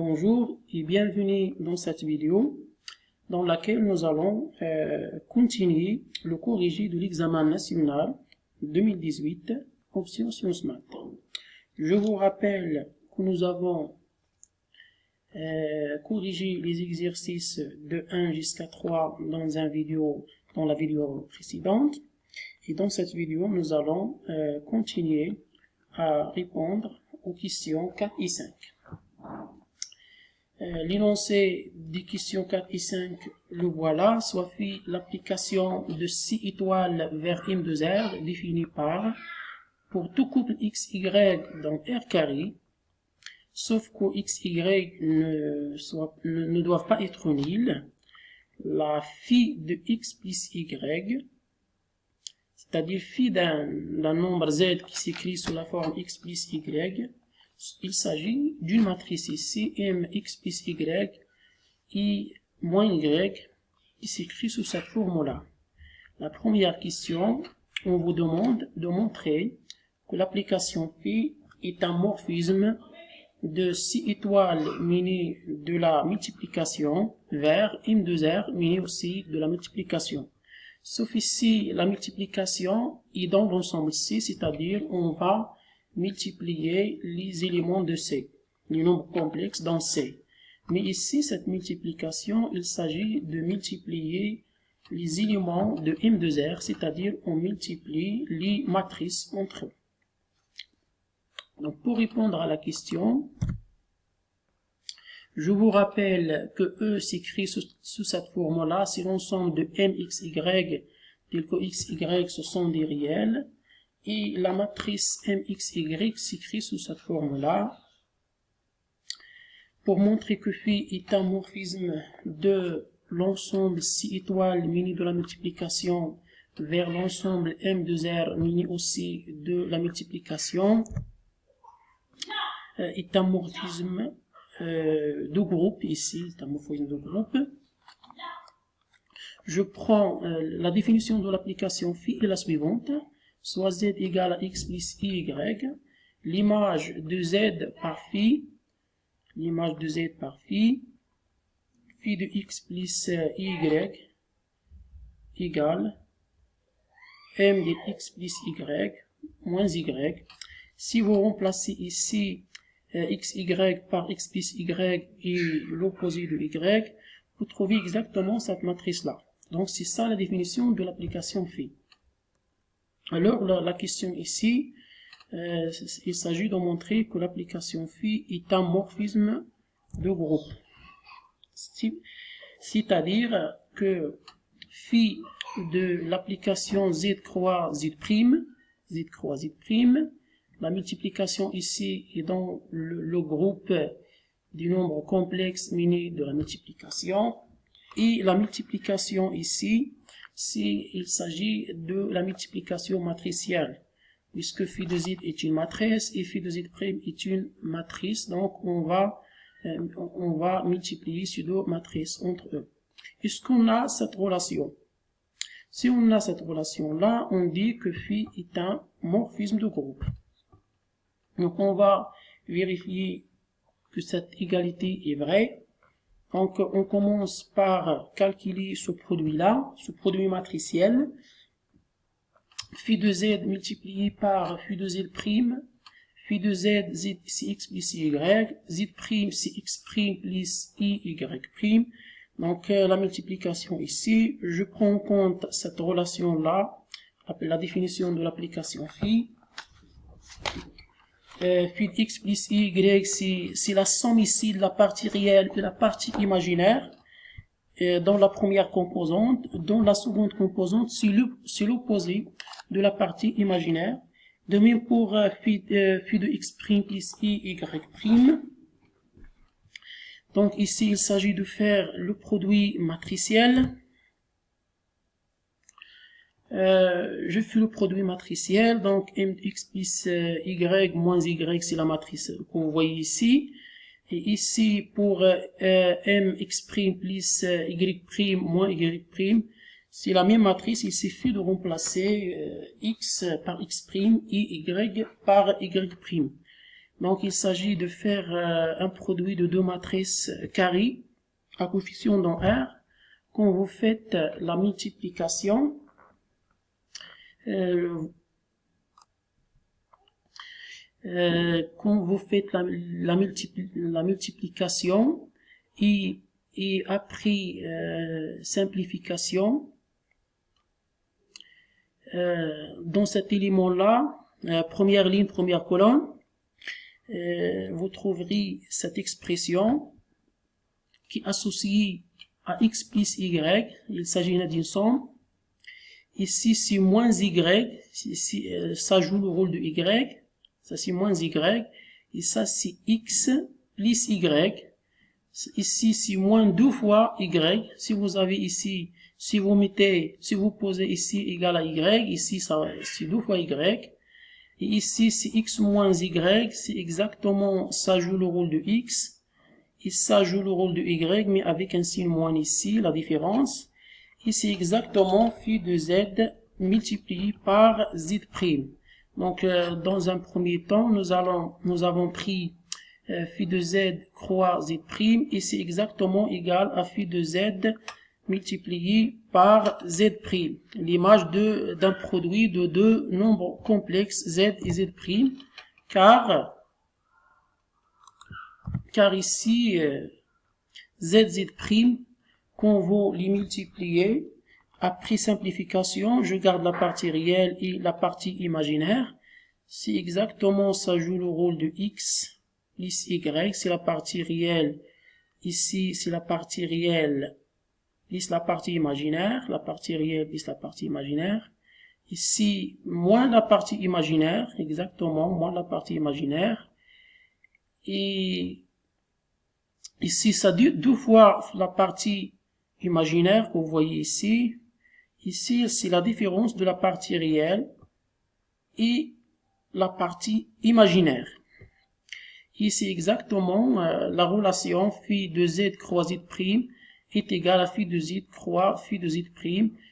Bonjour et bienvenue dans cette vidéo dans laquelle nous allons continuer le corrigé de l'examen national 2018 option Sciences Maths. Je vous rappelle que nous avons corrigé les exercices de 1 jusqu'à 3 dans la vidéo précédente, et dans cette vidéo nous allons continuer à répondre aux questions 4 et 5. L'énoncé des questions 4 et 5, le voilà, soit fait l'application de 6 étoiles vers M2R définie par, pour tout couple XY dans R carré, sauf que XY ne doivent pas être nuls, la phi de X plus Y, c'est-à-dire phi d'un nombre Z qui s'écrit sous la forme X plus Y, il s'agit d'une matrice ici, mx plus y, i moins y, qui s'écrit sous cette forme-là. La première question, on vous demande de montrer que l'application phi est un morphisme de 6 étoiles munie de la multiplication vers M2R munie aussi de la multiplication. Sauf ici, la multiplication est dans l'ensemble C, c'est-à-dire on va multiplier les éléments de C, les nombres complexes dans C. Mais ici, cette multiplication, il s'agit de multiplier les éléments de M2R, c'est-à-dire on multiplie les matrices entre eux. Donc, pour répondre à la question, je vous rappelle que E s'écrit sous cette forme-là, c'est l'ensemble de MXY, tel que XY, ce sont des réels. Et la matrice MXY s'écrit sous cette forme-là. Pour montrer que phi est un morphisme de l'ensemble 6 étoiles muni de la multiplication vers l'ensemble M2R muni aussi de la multiplication, est un morphisme de groupe, ici, c'est un morphisme de groupe. Je prends la définition de l'application phi est la suivante. Soit Z égale à X plus Y, l'image de Z par phi, phi de X plus Y égale M de X plus Y moins Y. Si vous remplacez ici XY par X plus Y et l'opposé de Y, vous trouvez exactement cette matrice-là. Donc c'est ça la définition de l'application phi. Alors, la question ici, il s'agit de montrer que l'application phi est un morphisme de groupe. C'est-à-dire que phi de l'application Z croix Z', la multiplication ici est dans le groupe du nombre complexe munis de la multiplication, et la multiplication ici, il s'agit de la multiplication matricielle, puisque phi de Z est une matrice et phi de Z' est une matrice, donc on va multiplier ces deux matrices entre eux. Est-ce qu'on a cette relation? Si on a cette relation-là, on dit que phi est un morphisme de groupe. Donc on va vérifier que cette égalité est vraie. Donc, on commence par calculer ce produit-là, ce produit matriciel. Phi de Z multiplié par phi de Z', phi de Z, c'est X plus Y, Z' c'est X' plus Y'. Donc, la multiplication ici, je prends en compte cette relation-là, la définition de l'application phi. Phi de X plus Y, c'est la somme ici de la partie réelle et la partie imaginaire dans la première composante. Dans la seconde composante, c'est l'opposé de la partie imaginaire. De même pour phi de X' plus Y'. Donc ici, il s'agit de faire le produit matriciel. Je fais le produit matriciel, donc mx plus y moins y, c'est la matrice que vous voyez ici. Et ici, pour mx' plus y' moins y', c'est la même matrice, il suffit de remplacer x par x' et y par y'. Donc, il s'agit de faire un produit de deux matrices carrées à coefficient dans R. Quand vous faites la multiplication, quand vous faites la multiplication et après simplification, dans cet élément-là, première ligne, première colonne, vous trouverez cette expression qui est associée à x plus y. Il s'agit d'une somme. Ici, c'est moins y. Ça joue le rôle de y. Ça, c'est moins y. Et ça, c'est x plus y. Ici, c'est moins 2 fois y. Si vous avez ici, si vous posez ici égal à y, ici, c'est 2 fois y. Et ici, c'est x moins y, c'est exactement, ça joue le rôle de x. Et ça joue le rôle de y, mais avec un signe moins ici, la différence. Et c'est exactement phi de z multiplié par z'. Donc, dans un premier temps, nous avons pris phi de z croix z', et c'est exactement égal à phi de z multiplié par z', l'image d'un produit de deux nombres complexes z et z', car ici z', quand vous les multipliez, après simplification, je garde la partie réelle et la partie imaginaire. C'est exactement, ça joue le rôle de x plus y, c'est la partie réelle. Ici, c'est la partie réelle plus la partie imaginaire, la partie réelle plus la partie imaginaire. Ici, moins la partie imaginaire, exactement, moins la partie imaginaire. Et ici, ça dit 2 fois la partie imaginaire que vous voyez ici. Ici, c'est la différence de la partie réelle et la partie imaginaire. Ici, exactement, la relation phi de z croix z' est égale à phi de z croix phi de z'.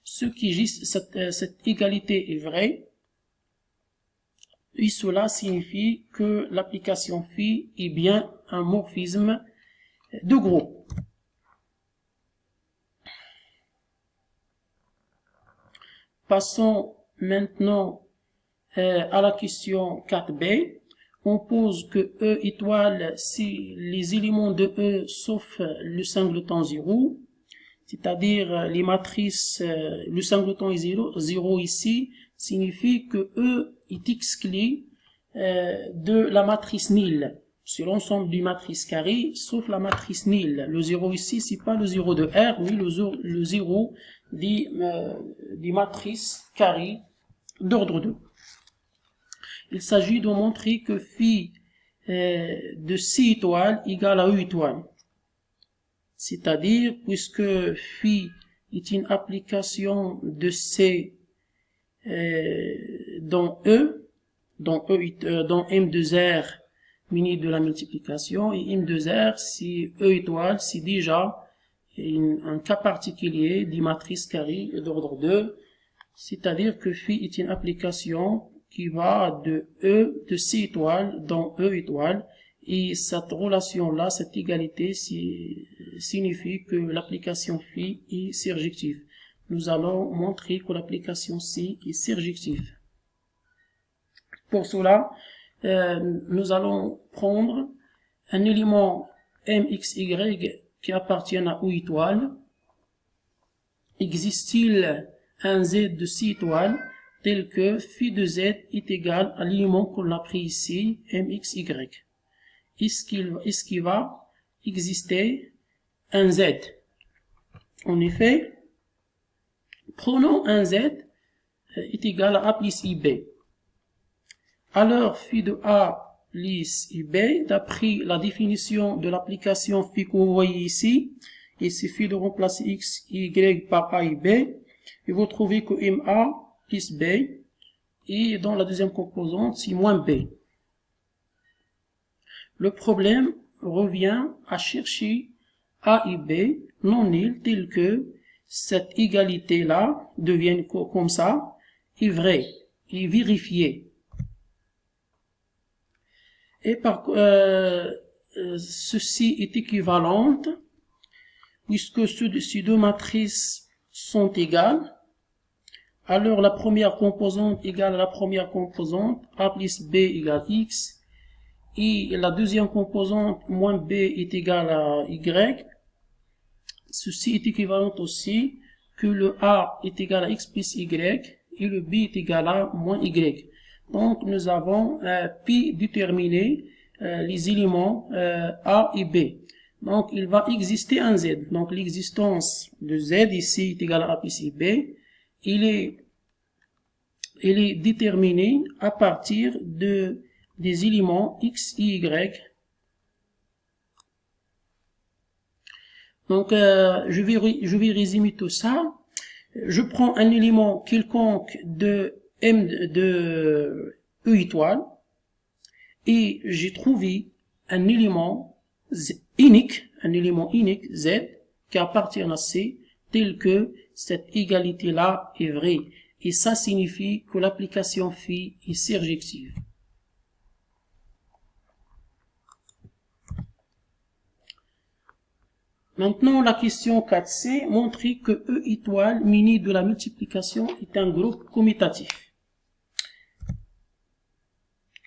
Ce qui dit cette égalité est vraie. Et cela signifie que l'application phi est bien un morphisme de groupe. Passons maintenant à la question 4b. On pose que E étoile si les éléments de E sauf le singleton 0, c'est-à-dire les matrices, le singleton est 0 ici, signifie que E est exclu de la matrice nil, sur l'ensemble du matrice carré, sauf la matrice nil. Le 0 ici, c'est pas le 0 de R, mais le 0 des matrices carrées d'ordre 2. Il s'agit de montrer que phi de C étoile égale à E étoile. C'est-à-dire, puisque phi est une application de C dans M de R muni de la multiplication, et M de R, si E étoile, c'est déjà un cas particulier des matrices carrées d'ordre 2, c'est-à-dire que phi est une application qui va de E de C étoile dans E étoile, et cette relation-là, cette égalité, signifie que l'application phi est surjective. Nous allons montrer que l'application C est surjective. Pour cela, nous allons prendre un élément mxy qui appartient à U étoile. Existe-t-il un z de C étoile tel que phi de z est égal à l'élément qu'on a pris ici, mxy? Est-ce qu'il va exister un z? En effet, prenons un z est égal à plus ib. Alors, phi de a plus ib, d'après la définition de l'application phi que vous voyez ici, il suffit de remplacer x, y par a et b, et vous trouvez que ma plus b, et dans la deuxième composante, c'est moins b. Le problème revient à chercher a et b non nuls tel que cette égalité-là devienne comme ça, est vraie, est vérifiée. Et ceci est équivalent puisque ces deux matrices sont égales. Alors la première composante égale à la première composante, a plus b égale x, et la deuxième composante moins b est égale à y. Ceci est équivalent aussi que le a est égal à x plus y et le b est égal à moins y. Donc nous avons pi déterminé les éléments a et b. Donc il va exister un z. Donc l'existence de z ici est égale à a plus b. Il est déterminé à partir des éléments x et y. Donc, je vais résumer tout ça. Je prends un élément quelconque de M de E étoile et j'ai trouvé un élément unique Z qui appartient à C tel que cette égalité-là est vraie. Et ça signifie que l'application phi est surjective. Maintenant, la question 4c, montrer que E étoile muni de la multiplication est un groupe commutatif.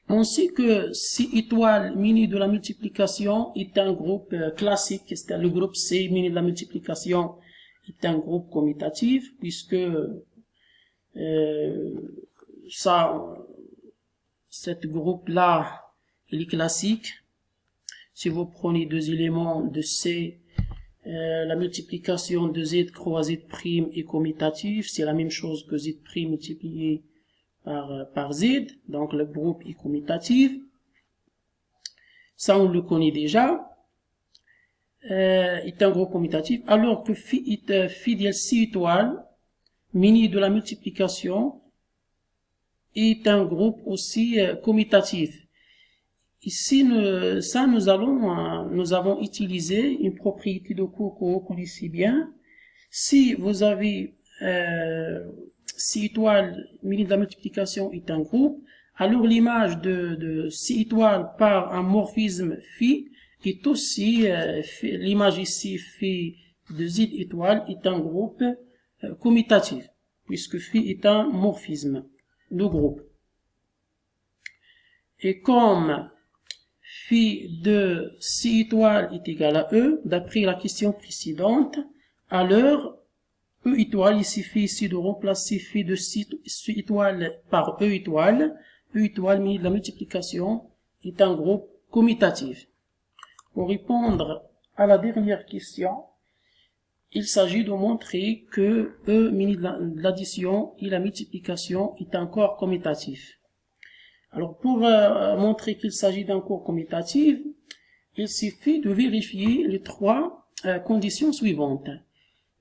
On sait que C étoile muni de la multiplication est un groupe classique, c'est-à-dire le groupe C muni de la multiplication est un groupe commutatif, puisque cette groupe-là, il est classique. Si vous prenez deux éléments de C, la multiplication de z croix z' est commutatif, c'est la même chose que z' multiplié par z, donc le groupe est commutatif. Ça on le connaît déjà, est un groupe commutatif, alors que phi de C étoile, muni de la multiplication, est un groupe aussi commutatif. Ici, nous avons utilisé une propriété de cours que vous connaissez bien. Si vous avez C étoile muni de la multiplication est un groupe, alors l'image de C étoile par un morphisme phi est aussi, l'image ici phi de Z étoile est un groupe commutatif, puisque phi est un morphisme de groupe. Et comme phi de C étoile est égal à E, d'après la question précédente, alors E étoile, il suffit ici de remplacer phi de C étoile par E étoile muni de la multiplication est un groupe commutatif. Pour répondre à la dernière question, il s'agit de montrer que E muni de l'addition et la multiplication est encore commutatif. Alors, pour montrer qu'il s'agit d'un cours commutatif, il suffit de vérifier les trois conditions suivantes.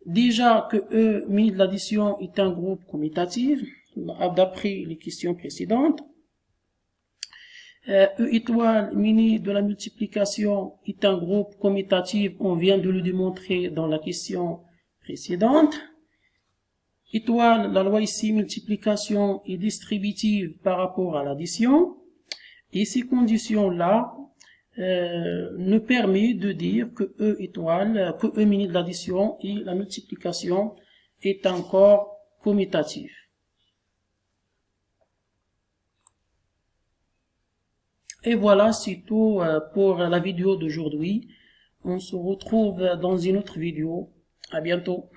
Déjà que E muni de l'addition est un groupe commutatif, d'après les questions précédentes. E étoile muni de la multiplication est un groupe commutatif, on vient de le démontrer dans la question précédente. Étoile, la loi ici, multiplication est distributive par rapport à l'addition. Et ces conditions-là nous permettent de dire que E étoile, que E muni de l'addition et la multiplication est encore commutatif. Et voilà, c'est tout pour la vidéo d'aujourd'hui. On se retrouve dans une autre vidéo. À bientôt.